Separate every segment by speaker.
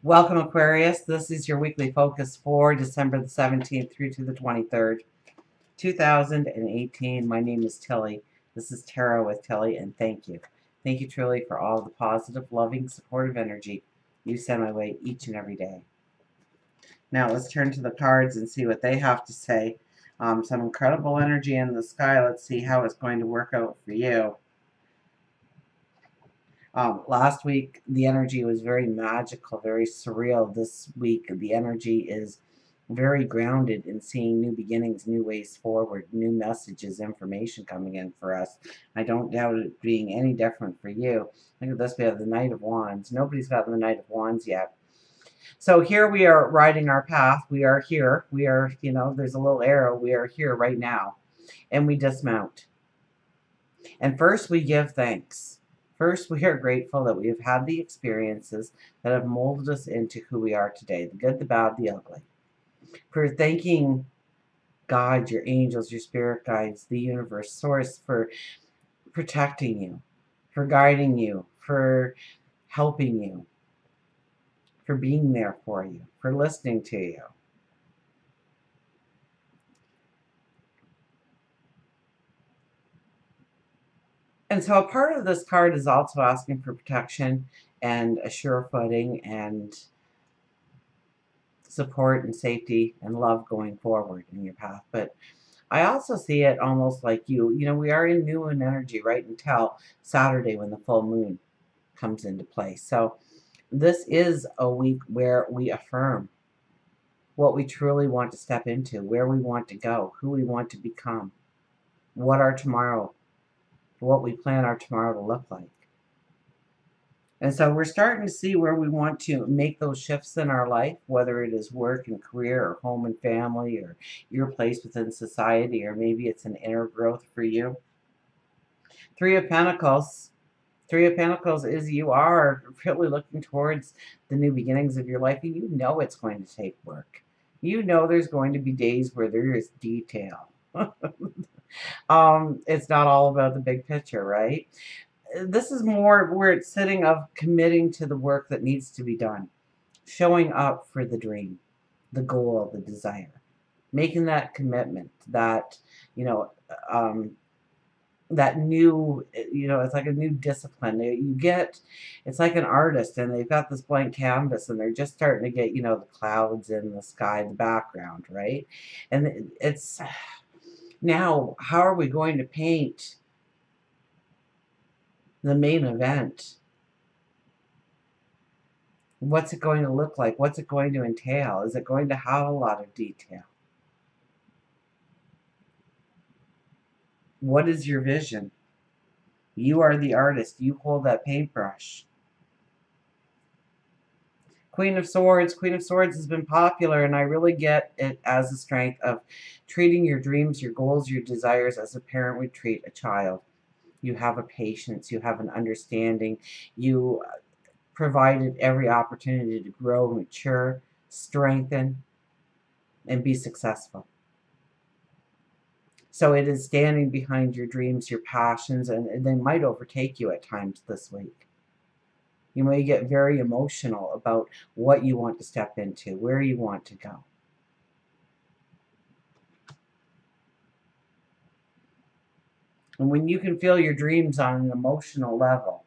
Speaker 1: Welcome, Aquarius. This is your weekly focus for December the 17th through to the 23rd, 2018. My name is Tilly. This is Tarot with Tilly, and thank you. Thank you truly for all the positive, loving, supportive energy you send my way each and every day. Now let's turn to the cards and see what they have to say. Some incredible energy in the sky. Let's see how it's going to work out for you. Last week, the energy was very magical, very surreal. This week, the energy is very grounded in seeing new beginnings, new ways forward, new messages, information coming in for us. I don't doubt it being any different for you. Look at this. We have the Knight of Wands. Nobody's gotten the Knight of Wands yet. So here we are riding our path. We are here. We are, there's a little arrow. We are here right now. And we dismount. And first, we give thanks. First, we are grateful that we have had the experiences that have molded us into who we are today, the good, the bad, the ugly. For thanking God, your angels, your spirit guides, the universe, source, for protecting you, for guiding you, for helping you, for being there for you, for listening to you. And so a part of this card is also asking for protection and a sure footing and support and safety and love going forward in your path. But I also see it almost like we are in new moon energy right until Saturday when the full moon comes into play. So this is a week where we affirm what we truly want to step into, where we want to go, who we want to become, what we plan our tomorrow to look like. And so we're starting to see where we want to make those shifts in our life, whether it is work and career or home and family or your place within society, or maybe it's an inner growth for you. Three of Pentacles. Three of Pentacles is you are really looking towards the new beginnings of your life, and you know it's going to take work. You know there's going to be days where there is detail. It's not all about the big picture, right? This is more where it's sitting of committing to the work that needs to be done, showing up for the dream, the goal, the desire, making that commitment, that, that new, it's like a new discipline. It's like an artist and they've got this blank canvas and they're just starting to get, the clouds in the sky, the background, right? And it's now, how are we going to paint the main event? What's it going to look like? What's it going to entail? Is it going to have a lot of detail? What is your vision? You are the artist. You hold that paintbrush. Queen of Swords. Queen of Swords has been popular, and I really get it as a strength of treating your dreams, your goals, your desires as a parent would treat a child. You have a patience. You have an understanding. You provided every opportunity to grow, mature, strengthen, and be successful. So it is standing behind your dreams, your passions, and they might overtake you at times this week. You may get very emotional about what you want to step into, where you want to go. And when you can feel your dreams on an emotional level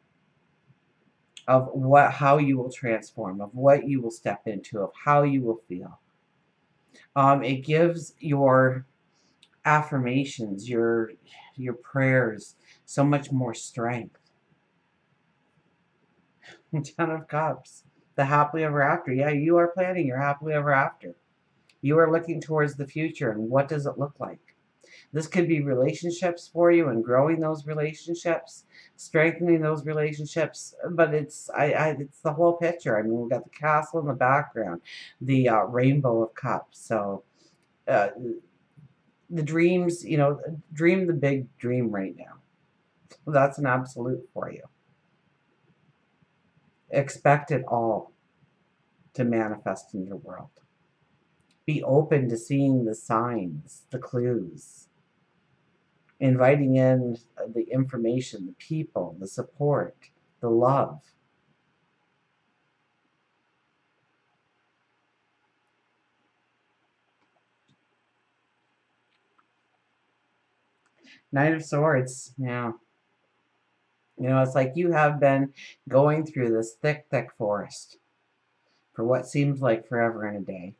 Speaker 1: of how you will transform, of what you will step into, of how you will feel, it gives your affirmations, your prayers, so much more strength. Ten of Cups, the happily ever after. Yeah, you are planning your happily ever after. You are looking towards the future and what does it look like? This could be relationships for you and growing those relationships, strengthening those relationships, but it's the whole picture. I mean, we've got the castle in the background, the rainbow of cups. So uh, the dreams, dream the big dream right now. That's an absolute for you. Expect it all to manifest in your world. Be open to seeing the signs, the clues, inviting in the information, the people, the support, the love. Knight of Swords. Yeah. You know, it's like you have been going through this thick, thick forest for what seems like forever and a day.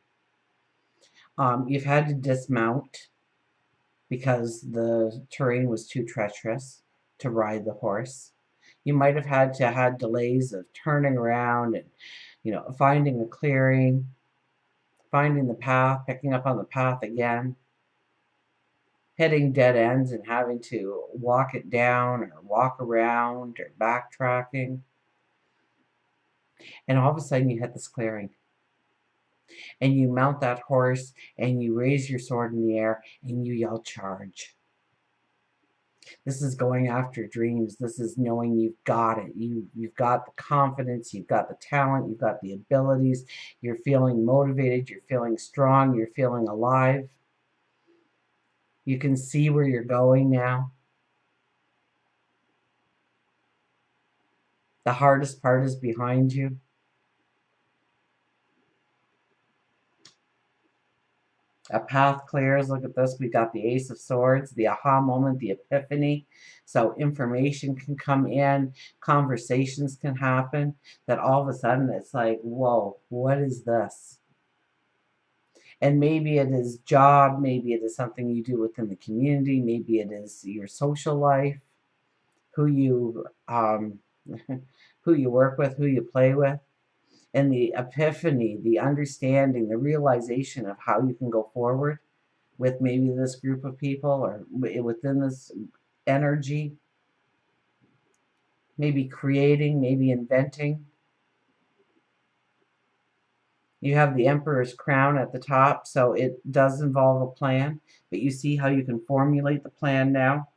Speaker 1: You've had to dismount because the terrain was too treacherous to ride the horse. You might have had to had delays of turning around and, finding a clearing, finding the path, picking up on the path again, hitting dead ends and having to walk it down or walk around or backtracking. And all of a sudden you hit this clearing and you mount that horse and you raise your sword in the air and you yell charge. This is going after dreams. This is knowing you've got it. You've got the confidence, you've got the talent, you've got the abilities. You're feeling motivated, you're feeling strong, you're feeling alive. You can see where you're going now. The hardest part is behind you. A path clears. Look at this. We got the Ace of Swords, the aha moment, the epiphany. So information can come in, conversations can happen, that all of a sudden it's like, whoa, what is this? And maybe it is job, maybe it is something you do within the community, maybe it is your social life, who you who you work with, who you play with. And the epiphany, the understanding, the realization of how you can go forward with maybe this group of people or within this energy, maybe creating, maybe inventing. You have the Emperor's crown at the top, so it does involve a plan, but you see how you can formulate the plan now.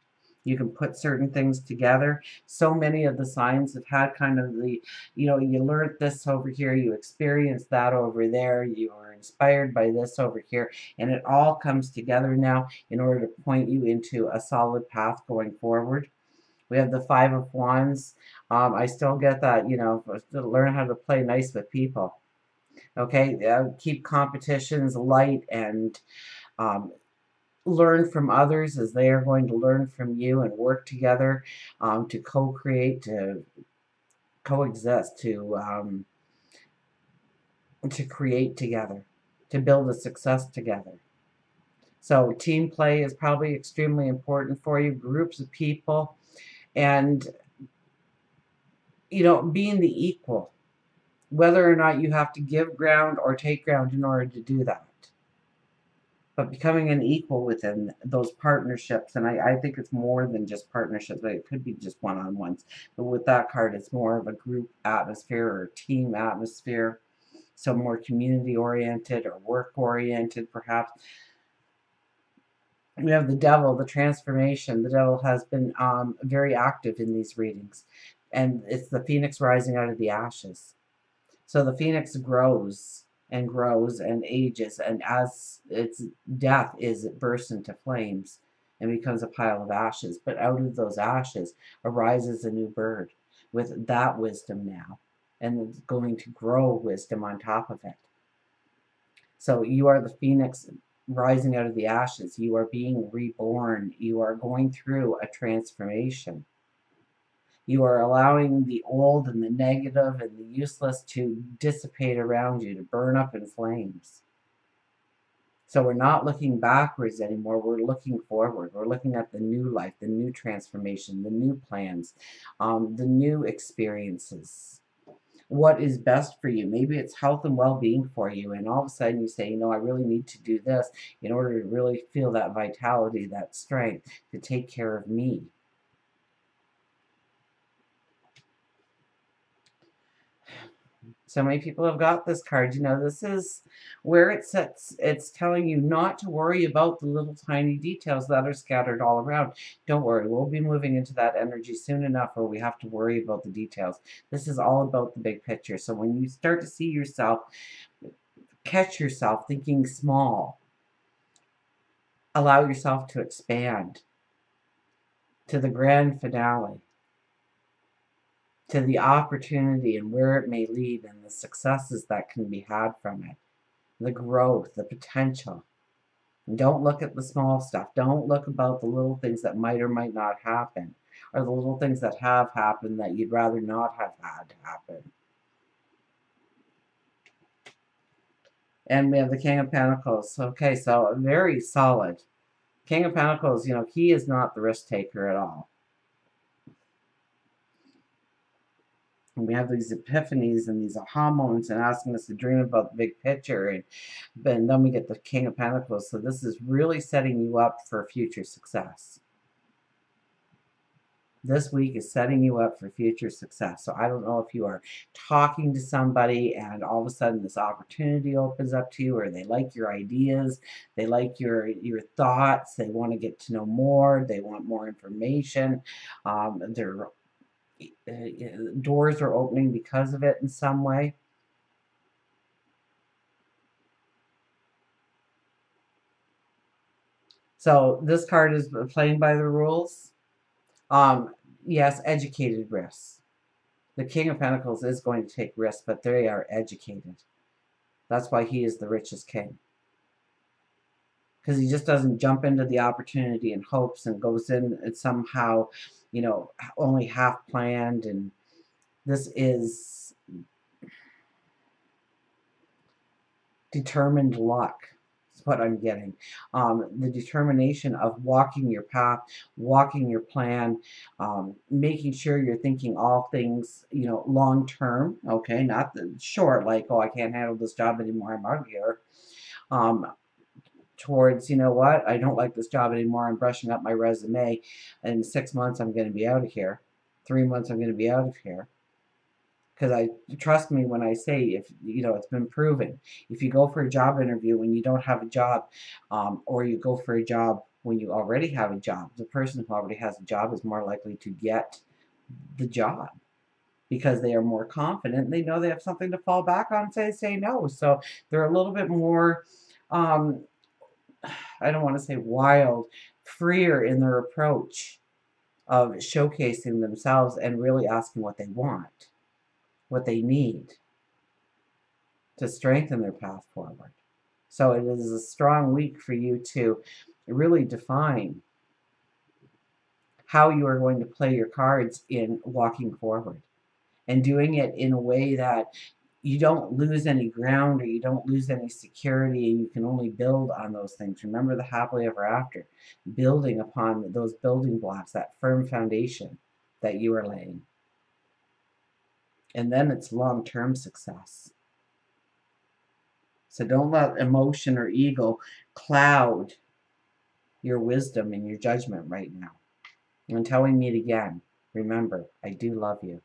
Speaker 1: You can put certain things together. So many of the signs have had kind of the, you learned this over here, you experienced that over there, you were inspired by this over here, and it all comes together now in order to point you into a solid path going forward. We have the Five of Wands. I still get that, learn how to play nice with people. Okay, keep competitions light and um, learn from others as they are going to learn from you and work together to co-create, to coexist, to create together, to build a success together. So team play is probably extremely important for you, groups of people, and being the equal, whether or not you have to give ground or take ground in order to do that. But becoming an equal within those partnerships, and I think it's more than just partnerships, but it could be just one-on-ones. But with that card, it's more of a group atmosphere or team atmosphere, so more community-oriented or work-oriented, perhaps. We have the Devil, the transformation. The Devil has been very active in these readings, and it's the phoenix rising out of the ashes. So the phoenix grows and grows and ages, and as its death is, it bursts into flames and becomes a pile of ashes. But out of those ashes arises a new bird with that wisdom now, and it's going to grow wisdom on top of it. So you are the phoenix rising out of the ashes. You are being reborn. You are going through a transformation. You are allowing the old and the negative and the useless to dissipate around you, to burn up in flames. So we're not looking backwards anymore. We're looking forward. We're looking at the new life, the new transformation, the new plans, the new experiences. What is best for you? Maybe it's health and well-being for you. And all of a sudden you say, I really need to do this in order to really feel that vitality, that strength to take care of me. So many people have got this card. This is where it's telling you not to worry about the little tiny details that are scattered all around. Don't worry, we'll be moving into that energy soon enough where we have to worry about the details. This is all about the big picture. So when you start to see yourself, catch yourself thinking small, allow yourself to expand to the grand finale, to the opportunity and where it may lead and the successes that can be had from it, the growth, the potential. Don't look at the small stuff. Don't look about the little things that might or might not happen, or the little things that have happened that you'd rather not have had happen. And we have the King of Pentacles. Okay, so very solid. King of Pentacles, you know, he is not the risk taker at all. And we have these epiphanies and these aha moments and asking us to dream about the big picture. And then we get the King of Pentacles. So this is really setting you up for future success. This week is setting you up for future success. So I don't know if you are talking to somebody and all of a sudden this opportunity opens up to you, or they like your ideas, they like your thoughts, they want to get to know more, they want more information. Their doors are opening because of it in some way. So this card is playing by the rules. Yes, educated risks. The King of Pentacles is going to take risks, but they are educated. That's why he is the richest king. Because he just doesn't jump into the opportunity in hopes and goes in and somehow, you know, only half planned. And this is determined luck. Is what I'm getting. The determination of walking your path, walking your plan, making sure you're thinking all things, you know, long term. Okay, not the short, like, oh, I can't handle this job anymore, I'm out of here. Towards, you know what, I don't like this job anymore, I'm brushing up my resume. In 6 months, I'm going to be out of here. 3 months, I'm going to be out of here. Because I trust me when I say, if you know, it's been proven. If you go for a job interview when you don't have a job, or you go for a job when you already have a job, the person who already has a job is more likely to get the job because they are more confident. They know they have something to fall back on and say no. So they're a little bit more, I don't want to say wild, freer in their approach of showcasing themselves and really asking what they want, what they need to strengthen their path forward. So it is a strong week for you to really define how you are going to play your cards in walking forward, and doing it in a way that you don't lose any ground or you don't lose any security, and you can only build on those things. Remember the happily ever after, building upon those building blocks, that firm foundation that you are laying. And then it's long-term success. So don't let emotion or ego cloud your wisdom and your judgment right now. Until we meet again, remember, I do love you.